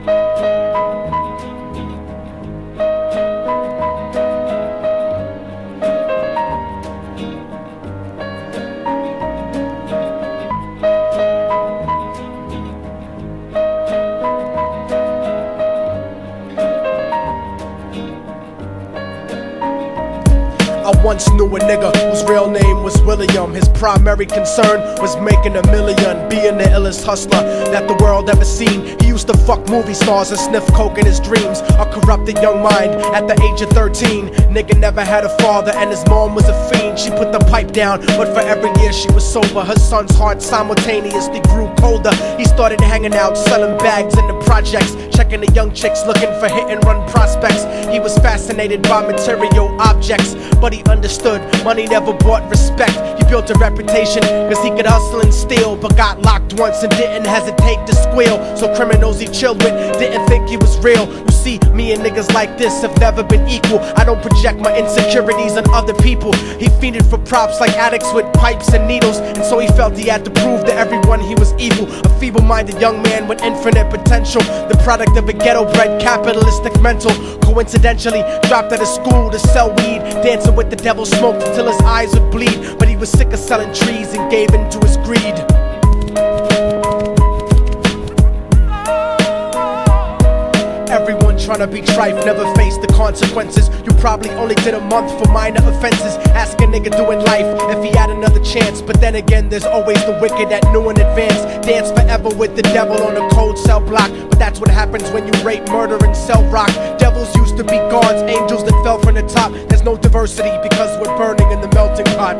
I once knew a nigga whose real name was William. His primary concern was making $1 million, being the illest hustler that the world ever seen. He used to fuck movie stars and sniff coke in his dreams. A corrupted young mind at the age of 13. Nigga never had a father and his mom was a fiend. She put the pipe down, but for every year she was sober, her son's heart simultaneously grew colder. He started hanging out, selling bags in the projects, checking the young chicks, looking for hit and run prospects. He was fascinated by material objects, but he understood money never bought respect. He built a reputation cause he could hustle and steal, but got locked once and didn't hesitate to squeal. So criminals he chilled with didn't think he was real. You see, me and niggas like this have never been equal. I don't project my insecurities on other people. He fiended for props like addicts with pipes and needles, and so he felt he had to prove to everyone he was evil. A feeble-minded young man with infinite potential, the product of a ghetto-bred capitalistic mental. Coincidentally, dropped out of school to sell weed, dancing with the devil, smoked until his eyes would bleed. But he was sick of selling trees and gave in to his greed. Everyone tryna be trife, never face the consequences. You probably only did a month for minor offenses. Ask a nigga doing life if he had another chance. But then again, there's always the wicked that knew in advance. Dance forever with the devil on a cold cell block. But that's what happens when you rape, murder, and sell rock. Devils used to be gods, angels that fell from the top. There's no diversity because we're burning in the melting pot.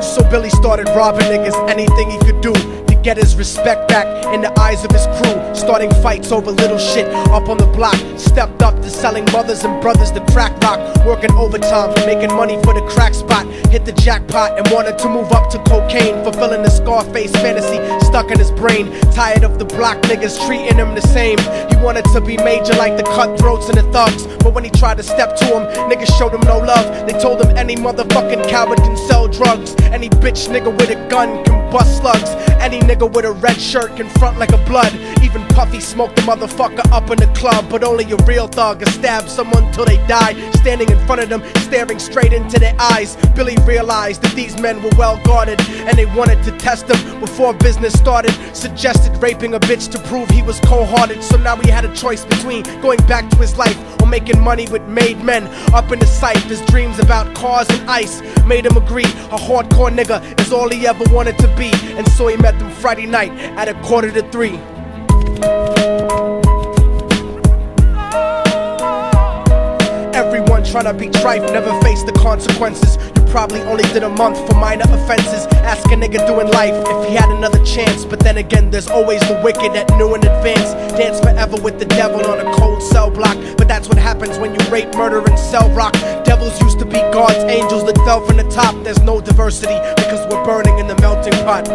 So Billy started robbing niggas, anything he could do to get his respect back in the eyes of his crew. Starting fights over little shit up on the block. Stepped up to selling mothers and brothers the crack rock. Working overtime, making money for the crack spot. Hit the jackpot and wanted to move up to cocaine, fulfilling the Scarface fantasy stuck in his brain. Tired of the block niggas treating him the same. He wanted to be major like the cutthroats and the thugs. But when he tried to step to him, niggas showed him no love. They told him any motherfucking coward can sell drugs. Any bitch nigga with a gun can bust slugs. Any nigga with a red shirt can front like a blood. Even Puffy smoked the motherfucker up in the club. But only a real thug can stab someone till they die. Standing in front of them, staring straight into their eyes, Billy realized that these men were well guarded, and they wanted to test him before business started. Suggested raping a bitch to prove he was cold-hearted. So now he had a choice between going back to his life or making money with made men. Up in the sight, his dreams about cars and ice made him agree a hardcore nigga is all he ever wanted to be. And so he met them Friday night at 2:45. Everyone tryna be trife, never face the consequences. You probably only did a month for minor offenses. Ask a nigga doing life if he had another chance. But then again, there's always the wicked that knew in advance. Dance forever with the devil on a cold cell block. But that's what happens when you rape, murder, and sell rock. Devils used to be gods, angels that fell from the top. There's no diversity because we're burning in the melting pot.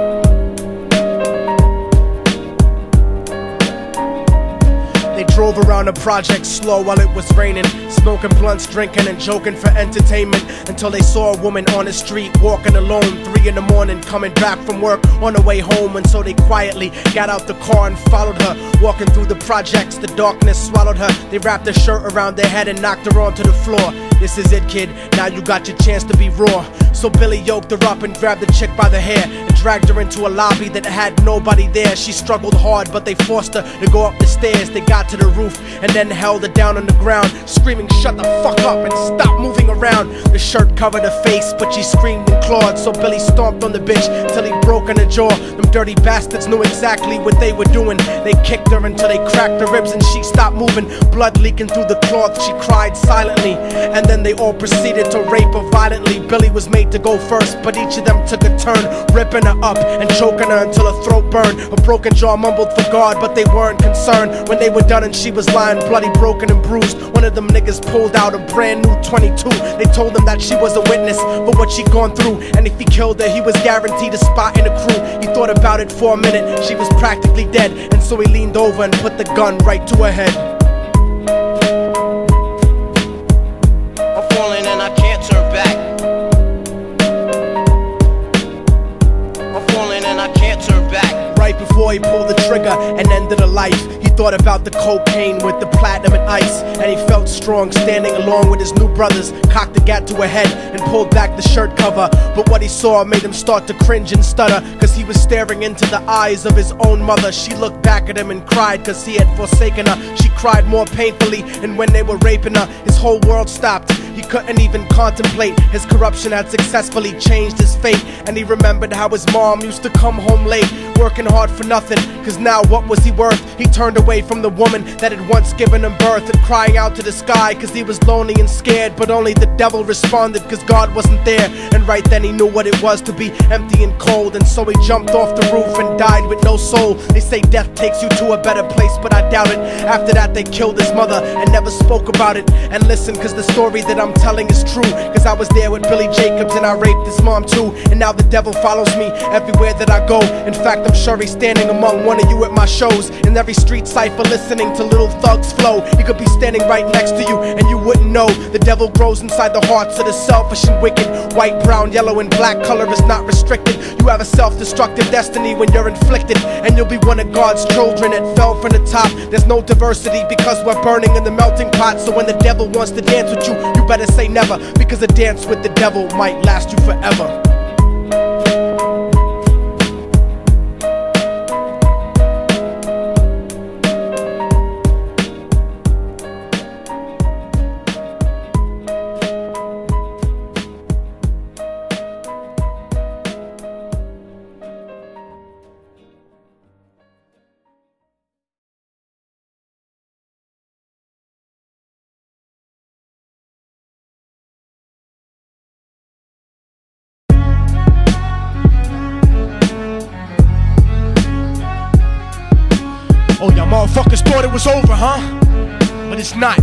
They drove around the project slow while it was raining, smoking blunts, drinking and joking for entertainment, until they saw a woman on the street walking alone, 3 in the morning, coming back from work on her way home. And so they quietly got out the car and followed her. Walking through the projects, the darkness swallowed her. They wrapped her shirt around their head and knocked her onto the floor. This is it, kid, now you got your chance to be raw. So Billy yoked her up and grabbed the chick by the hair and dragged her into a lobby that had nobody there. She struggled hard, but they forced her to go up the stairs. They got to the roof and then held her down on the ground, screaming, "Shut the fuck up and stop moving around." The shirt covered her face, but she screamed and clawed. So Billy stomped on the bitch till he broke in her jaw. Them dirty bastards knew exactly what they were doing. They kicked her until they cracked her ribs and she stopped moving. Blood leaking through the cloth, she cried silently. And then they all proceeded to rape her violently. Billy was made to go first, but each of them took a turn, ripping her up and choking her until her throat burned. Her broken jaw mumbled for God, but they weren't concerned. When they were done and she was lying bloody, broken and bruised, one of them niggas pulled out a brand new 22. They told him that she was a witness for what she'd gone through, and if he killed her, he was guaranteed a spot in the crew. He thought about it for a minute, she was practically dead, and so he leaned over and put the gun right to her head. I'm falling and I can't turn back. I'm falling falling and I can't turn back. Right before he pulled the trigger and ended a life, he thought about the cocaine with the platinum and ice. And he felt strong standing along with his new brothers, cocked the gat to her head and pulled back the shirt cover. But what he saw made him start to cringe and stutter, cause he was staring into the eyes of his own mother. She looked back at him and cried cause he had forsaken her. She cried more painfully, and when they were raping her, his whole world stopped. He couldn't even contemplate. His corruption had successfully changed his fate. And he remembered how his mom used to come home late, working hard for nothing, cause now what was he worth? He turned away from the woman that had once given him birth, and crying out to the sky cause he was lonely and scared. But only the devil responded cause God wasn't there. And right then he knew what it was to be empty and cold, and so he jumped off the roof and died with no soul. They say death takes you to a better place, but I doubt it. After that they killed his mother and never spoke about it. And listen, cause the story that I'm telling is true, cause I was there with Billy Jacobs and I raped his mom too. And now the devil follows me everywhere that I go. In fact, I'm sure he's standing among one of you at my shows. In every street cipher listening to Little Thug's flow. He could be standing right next to you and you wouldn't know. The devil grows inside the hearts of the selfish and wicked. White, brown, yellow and black color is not restricted. You have a self-destructive destiny when you're inflicted, and you'll be one of God's children that fell from the top. There's no diversity because we're burning in the melting pot. So when the devil wants to dance with you, you better say never, because a dance with the devil might last you forever. Oh, y'all motherfuckers thought it was over, huh? But it's not.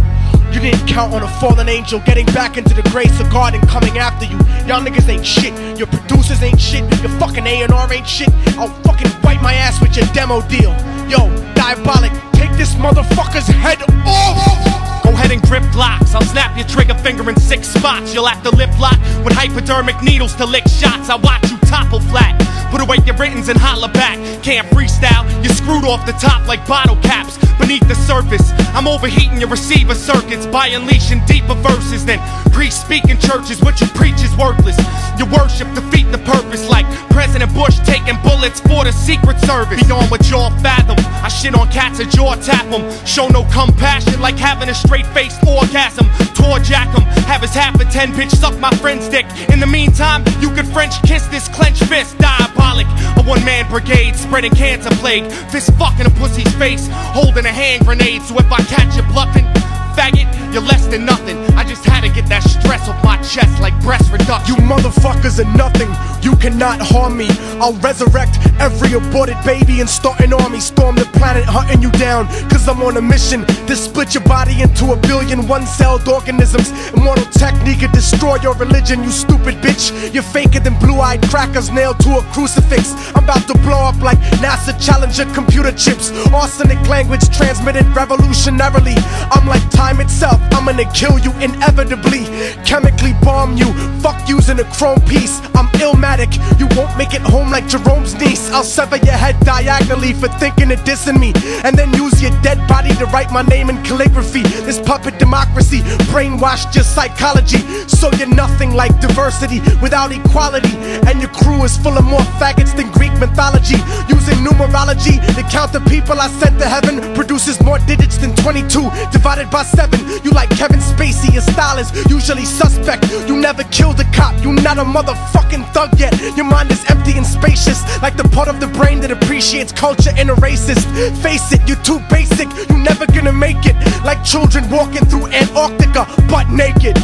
You didn't count on a fallen angel getting back into the grace of God and coming after you. Y'all niggas ain't shit. Your producers ain't shit. Your fucking A&R ain't shit. I'll fucking wipe my ass with your demo deal. Yo, Diabolic, take this motherfucker's head off! Go ahead and grip Glocks. I'll snap your trigger finger in 6 spots. You'll have to lip lock with hypodermic needles to lick shots. I watch you topple flat. Put away your writtens and holler back. Can't freestyle, you're screwed off the top like bottle caps. Beneath the surface, I'm overheating your receiver circuits by unleashing deeper verses than priests speak in churches. What you preach is worthless. Your worship defeat the purpose, like President Bush taking bullets for the Secret Service. Beyond what y'all fathom, I shit on cats and jaw tap them. Show no compassion like having a straight-faced orgasm. Tour jack 'em, have his half a 10 bitch suck my friend's dick. In the meantime, you could French kiss this clenched fist. Diabolic, a one-man brigade spreading cancer plague. Fist fucking a pussy's face, holding a hand grenade. So if I catch you bluffing, faggot, you're less than nothing. I just had to get that stress off my chest like breast reduction. You motherfuckers are nothing. You cannot harm me. I'll resurrect every aborted baby and start an army. Storm the planet hunting you down, cause I'm on a mission to split your body into 1 billion one-celled organisms. Immortal technique could destroy your religion, you stupid bitch. You're faker than blue-eyed crackers nailed to a crucifix. I'm about to blow up like NASA Challenger computer chips. Arsenic language transmitted revolutionarily. I'm like time itself, I'm gonna kill you inevitably. Chemically bomb you, fuck using a chrome piece. I'm illmatic, you won't make it home like Jerome's niece. I'll sever your head diagonally for thinking of dissing me, and then use your dead body to write my name in calligraphy. This puppet democracy brainwashed your psychology, so you're nothing like diversity without equality. And your crew is full of more faggots than Greek mythology. Using numerology to count the people I sent to heaven produces more digits than 22 divided by 7. You like Kevin Spacey, your style is usually suspect. You never killed a cop, you not a motherfucking thug yet. Your mind is empty and spacious, like the part of the brain that appreciates culture in a racist. Face it, you're too basic, you're never gonna make it. Like children walking through Antarctica butt naked.